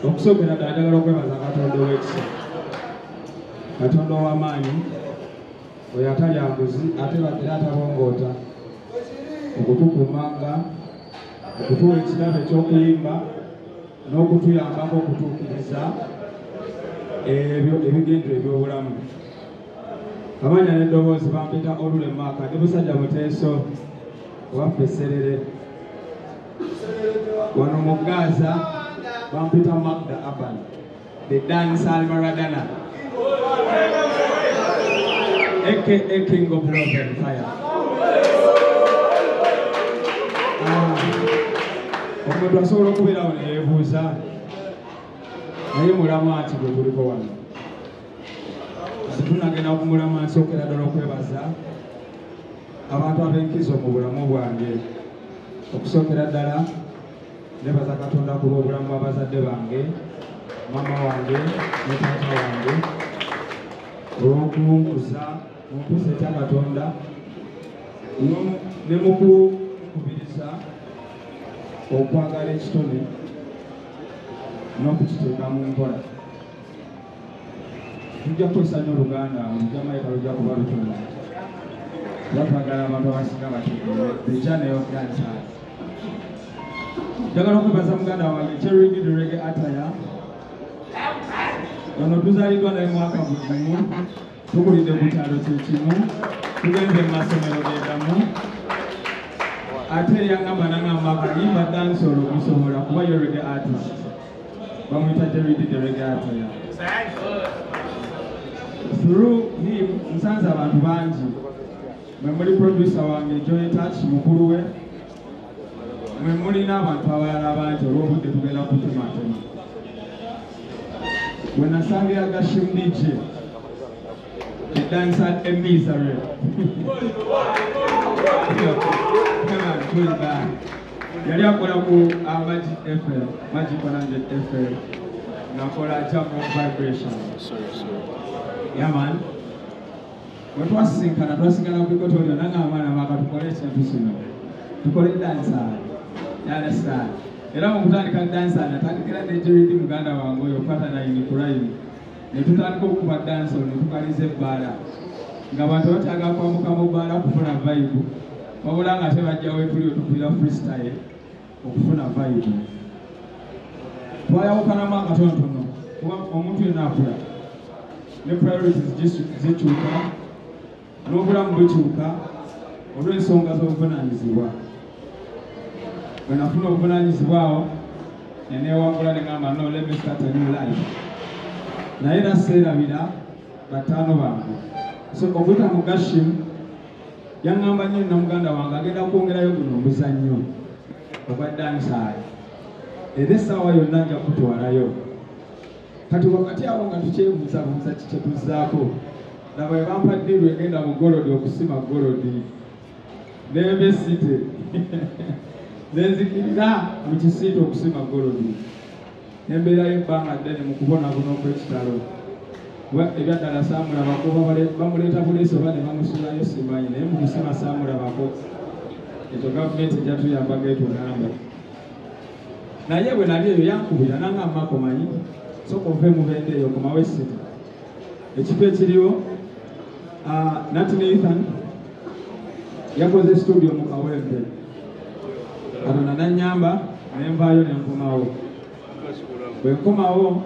Okusokera ddala okwebaza Katonda ow'ekisa. Katonda ow'amaanyi oyo atalya nguzi ate era atabongoota okutukuumanga okutuwa ekirabo eky'okuyimba n'okutuyambako okutuukiriza ebyo ebigendero eby'obulamu. Amanya n'eddoboozi bampita Olulemaaka ne Busajja Muteeso owaffe Serere. Wano mu Gaza bampita Magda Aban, the dancer Maradona, aka King of Love and Fire. Omuntu asobola okubeerawo ne yeebuuza naye mulama ati bwe tuliko wano. Kati tunagenda okumulama nsookera ddala okwebaza abantu ab'enkizo mu bulamu bwange. Okusookera ddala nebaza Katonda ku lw'obulamu bw'abazadde bange, mama wange ne taata wange, olw'okunkuza mu mpisa etya Katonda ne mu kukubiriza okwagala ekitone n'okukiteeka mu nkola. Tujja kwesanya Oluganda, Olujamayika lujja kuba lutono. Twagala abantu abasinga batukuze the journey of dancers. Njagala okwebaza muganda wange Cherigi the Reggae Attire. Wano tuzaaliddwa naye mwaka gumu, tukulidde ku kyalo kyekimu, tugenze mu masomero geegamu. Ate yangamba nangamba akayimba dansolo gusobola kuba yo reggae artist. Bamwita Cherigi the Reggae Attire. Through him nsanze abantu bangi. Mwe producer wange Joy Touch mukulu we. Mwe mulina abantu abalala bangi olw'obudde tugenda kutematema. When I sang here Gashim DJ, the dancer Emizare. Yali akola ku Magic FM, Magic 100 FM. Nakola Jam of Vibration. Yeah man. When twasinkana ku Ikotorio nangamba namaka tukole ekintu kino. Tukole dancer. You understand? Era mu kutandika dancer natandikira ne Jerry muganda wange oyo kwata na Inikurayini. Ne tutandika okuba dancer ne tukalize ebbaala. Ng'abantu batyaga kwambuka mu bbaala okufuna vibe. Wabula nga ate bajjawo etuli otukulira freestyle okufuna vibe. Twayawukanamu akatonotono kuba omuntu yenna akula. Ne priorities zikyuka n'obulamu bukyuka olw'ensonga z'obuvunaanyizibwa. Bwe nafuna obuvunaanyizibwa awo ne neewangula ne ngamba no, let me start a new life. naye era seerabira bataano bange. So okuyita mu Gashimu yaŋŋamba nnyo na muganda wange agenda kwongerayo guno omuzannyo ogwa dansaali. Era essaawa yonna nja kutwalayo. Kati wakati awo nga tukyebuuzabuuza kikyetuzaako. Laba bwe bampa ddiiru egenda mu Golodi okusima Golodi. N'embesite. Nenzikirira mu kisiito okusima Golodi. Embeera y'ebbanga ddene mu kubonaabona okw'ekitalo. Ebyaddala saamulabako bamuleeta buleesi oba ne bamusuulayo simanyi naye mu kusima saamulabako. Ekyo gavumenti ejja tuyambaga etugamba. Naye bwe nali eyo yankubira n'aŋŋamba komanyi sooka ove mu bende eyo komawo essite. Ekifo ekiriwo Nathan yakoze studio mu Kawempe. Katonda n'annyamba ne nvaayo ne nkomawo. Bwe nkomawo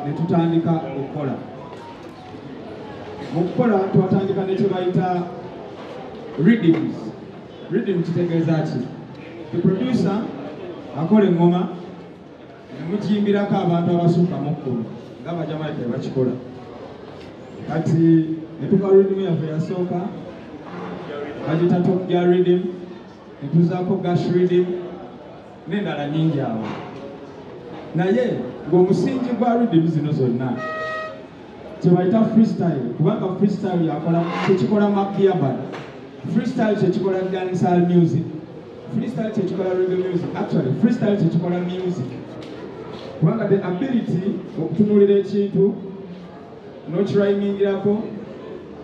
ne tutandika okukola. Mu kukola twatandika ne kye bayita rhythms. Rhythm kitegeeza ki? The producer akola engoma ne mukiyimbirako abantu abasukka mu kkumi nga Bajamaika bwe bakikola. Kati ne tuka rhythm yaffe yasooka bagita Top Gear rhythm, ne tuzaako Gash rhythm n'endala nnyingi awo. Naye ng'omusingi gwa rhythm zino zonna kye bayita freestyle, kubanga freestyle kyekikola Makiaban, freestyle kyekikola dancehall music, freestyle kyekikola reggae music, actually freestyle kyekikola music. Kubanga the ability okutunuulira ekintu n'okirhymingirako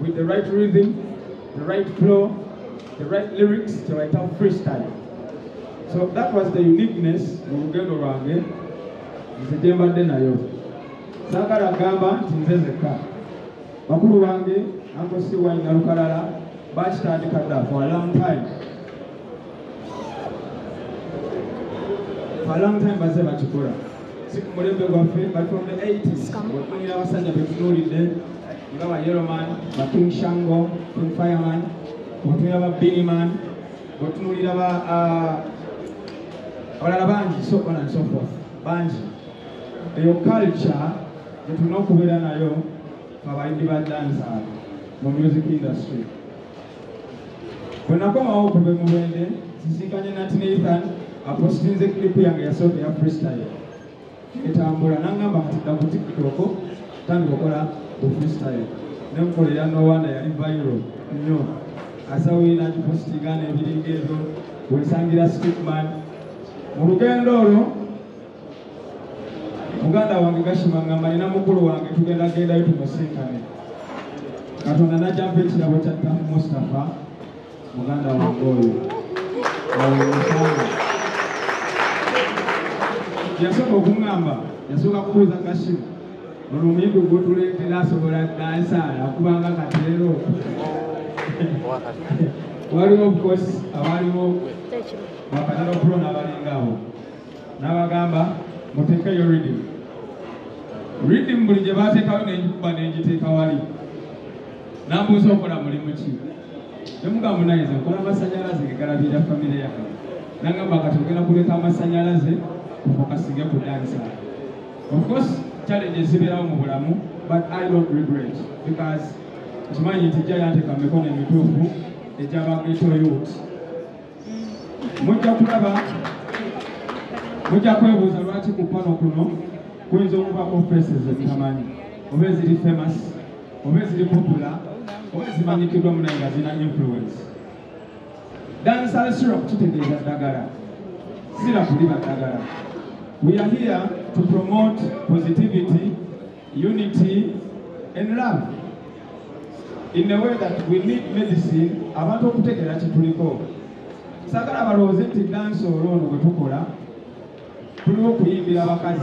with the right rhythm, the right flow, the right lyrics kye bayita freestyle. So that was the uniqueness mu lugendo lwange nze gye mbadde nayo. Saagala gamba nti nze nzekka. Bakulu bange Uncle C. Wine na Lukalala bakitandika dda for a long time. For a long time bazze bakikola. Si ku mulembe gwaffe, but from the 80s otunuulira abasajja be tunuulidde nga ba Yellowman, ba King Shango, King Fireman, otunuulira ba Biniman, otunuulira abalala bangi, so on and so forth, bangi. Eyo culture gye tulina okubeera nayo abayimbi ba dancehall mu music industry. Bwe nakomawo okuva mu Bwende sisinkanye Nathan apostinze clip yange yasooka ya freestyle. Etambula n'aŋŋamba kati dda ku TikTok tandika okola ku freestyle. Ne mukolera Nowana yali viral nnyo. Asawiina akipostinga n'ebiringa ezo weesangira Stickman. Mu lugendo olwo muganda wange Gashima ngamba nina mukulu wange tugendagendayo tumusinkane. Katonda n'ajjampa ekirabo kya Tafu Mustafa muganda wange oyo. Yasooka okuŋŋamba, yasooka kubuuza Gashima ono omuyimbi gw'otuleetera asobola dansaala akubanga kateero. Waliwo of course abaliwo bakatalo pro n'abalingaawo n'abagamba muteekeyo rhythm. Rhythm buli gye baateekayo n'engikuba n'engiteeka wali. N'ambuuza okola mulimu ki? Ne mugamba nayize nkola amasannyalaze ge galabirira famire yange. N'agamba kati ogenda kuleka amasannyalaze kufokasinge ku dancehall. Of course challenges zibeerawo mu bulamu, but I don't regret because kimanyi nti jja yanteeka mu mikono emituufu egy'abageto youth. Mujja kulaba, mujja kwebuuza lwaki ku pano kuno kuyinza okubako faces ezitamanyi, oba eziri famous, oba eziri popular, oba ezimanyikiddwa munaye nga zina influence. Dancehall syrup kitegeeza ddagala, syrup liba ddagala. We are here to promote positivity, unity, and love. In a way that we need medicine, abantu okutegeera kye tuliko. Saagala balowooze nti dansi olwono bwe tukola, tuliwo okuyimbira abakazi,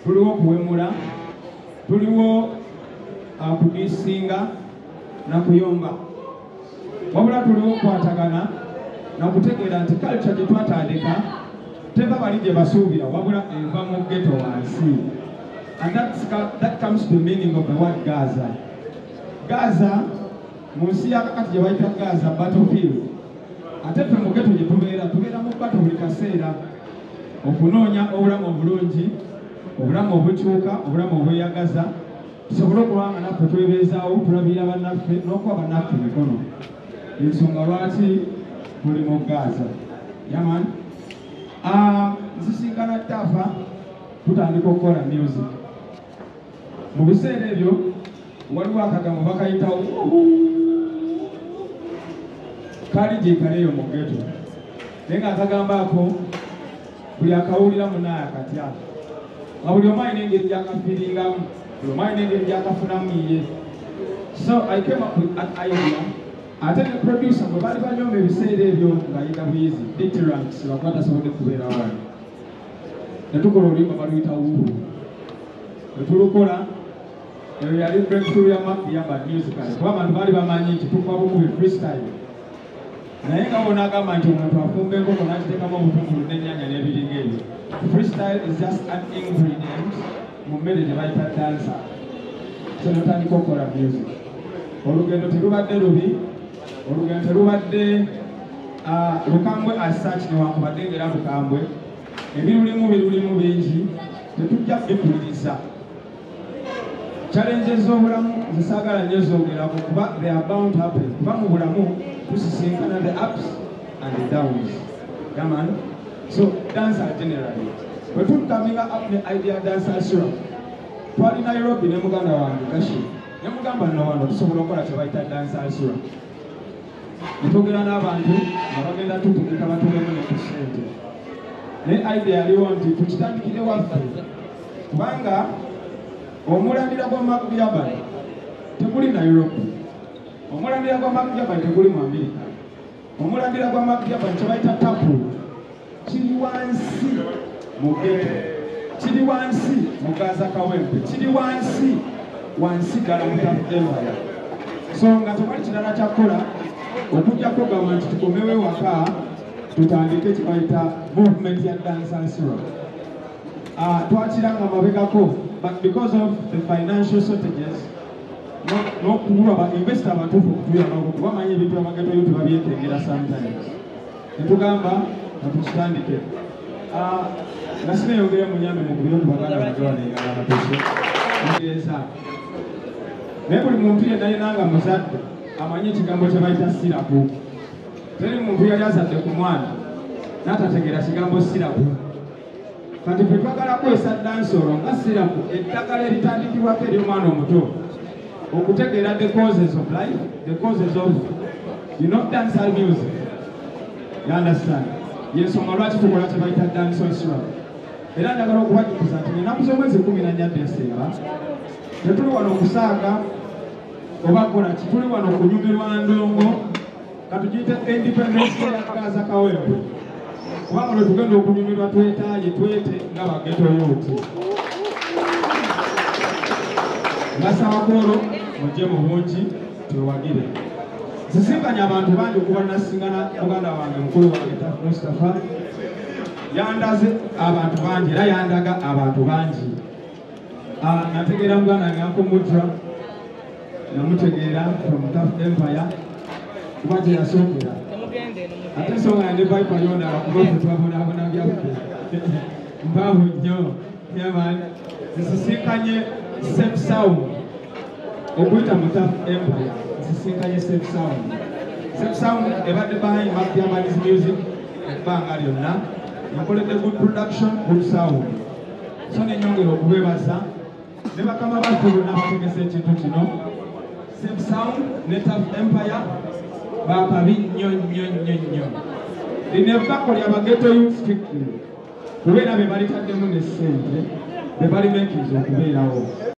tuliwo okuwemula, tuliwo kudiisinga na kuyomba. Wabula tuliwo okukwatagana na okutegeera nti culture gye twatandika teva bali gye basuubira wabula eva mu ghetto wansi. And that comes to the meaning of the word Gaza. Gaza, mu nsi yakakati gye bayita Gaza battlefield. Ate ffe mu ghetto gye tubeera mu battle buli kaseera okunoonya obulamu obulungi, obulamu obulamu obukyuka obulamu obweyagaza tusobole okubanga naffe twebeezaawo tulabira bannaffe n'okuba bannaffe emikono ensonga lwaki tuli mu Gaza yaman nzisinkana Tafa tutandika okukola music mu biseera ebyo waliwo akagambo bakayitawo kali gyekaleeyo mu ggeto naye nga akagambo ako buli akawulira munaye akatya nga buli omu alina engeri gyakafiiringamu buli omu alina engeri gyakafunamu iye. So I came up with an idea ate ne producer bwe bali banyoma ebiseera ebyo ng'ayita bwizi deterrents lwakuba tasobodde kubeera wano ne tukola oluyimba baluyita wuulu ne tulukola eyo yali breakthrough ya Yamba musical kuba abantu baali bamanyi nti tukuba bukubi freestyle naye nga bona agamba nti omuntu afumba enkoko n'akiteekamu obutungulu n'ennyaanya n'ebiringa ebyo. Freestyle is just an ingredient mu mmere gye bayita dancer. So notandika okukola music. Olugendo terubadde lubi, olugendo terubadde lukambwe as such newankubadde ng'era lukambwe. Ebirulimu bingi tetujja kubipuliriza. Challenges z'obulamu zisaagala nnyo zoogerako kuba they are bound to happen. Kuba mu bulamu tusisinkana the ups and the downs. Yeah, man. So dancer generally. Bwe tukaminga up ne idea dancer sura. Twali Nairobi ne muganda wange Kashi. Ne mugamba nno wano tusobola okukola kye bayita dancer sura. Ne twogera n'abantu nga bagenda tutegeka batulemu ne ku ssente. Ne idea yaliwo nti tukitandikire waffe. Kubanga omulandira gwa Mark Jaban teguli Nairobi. Omulandira gwa Mark Jaban teguli mu Amerika. Omulandira gwa Mark Jaban kye bayita tapu kiri wansi mu ghetto, kiri wansi mu Gaza Kawempe, kiri wansi ddala mu Empire. So nga tewali kirala kyakola okujjako gamba nti tukomewo ewaka tutandike kye bayita movement ya dancers rock. Twakiranga mabegako, but because of the financial shortages n'okubulwa ba investor abatuufu okutuyambako kuba manyi ebintu amageto yo tebabyetegera sometimes. Netugamba natukitandike. Nasineyongere munyambe mu kubyo tubaganda bagawanengala abatuufu ngeeza. Naye buli muntu yenna yenanga muzadde amanyi ekigambo kye bayita sirapu. Teri muntu yali azadde ku mwana n'atategeera kigambo sirapu. Kati bwe twagala kwesa dansoro nga sirapu eddagala eritandikibwako ery'omwana omuto okutegeera the causes of life, the causes of dancehall music. You understand? Yensonga lwaki tukola kye bayita dancehall sura. Era njagala okubajukiza nti ennaku z'omwezi 14 Desemba tetuli wano okusaaga oba kola ki, tuli wano okunyumirwa ndongo katugiyite Independence Day ya Gaza Kawempe. Kubanga lwe tugenda okunyumirwa twetaaye twete nga bageto yooti. Ngasaba Kolo mujje mu bungi twewagire. Sisinkanye abantu bangi okuba nasingana muganda wange mukulu wange Mustafa yandaze abantu bangi era yandaga abantu bangi. Nategeera muganda wange Uncle Mudra namutegeera from Empire kuba gye yasookera. Ate ensonga yange Viper yondala kuba ffe twabonaabona byaffe mpaavu nnyo. Zisisinkanye Safe Sound okuyita mu Empire. Zisisinkanye Safe Sound. Safe Sound ebadde behind Mark Jaban's music ebbanga lyonna. Yakoledde good production, good sound. So nenyongera okubeebaza ne bakama baffe bonna bategese ekintu kino. Safe Sound ne Empire bakabi nnyo. Lino ebbako ly'abageto youth strictly kubeera be balitaddemu ne ssente be balimekiza okubeerawo.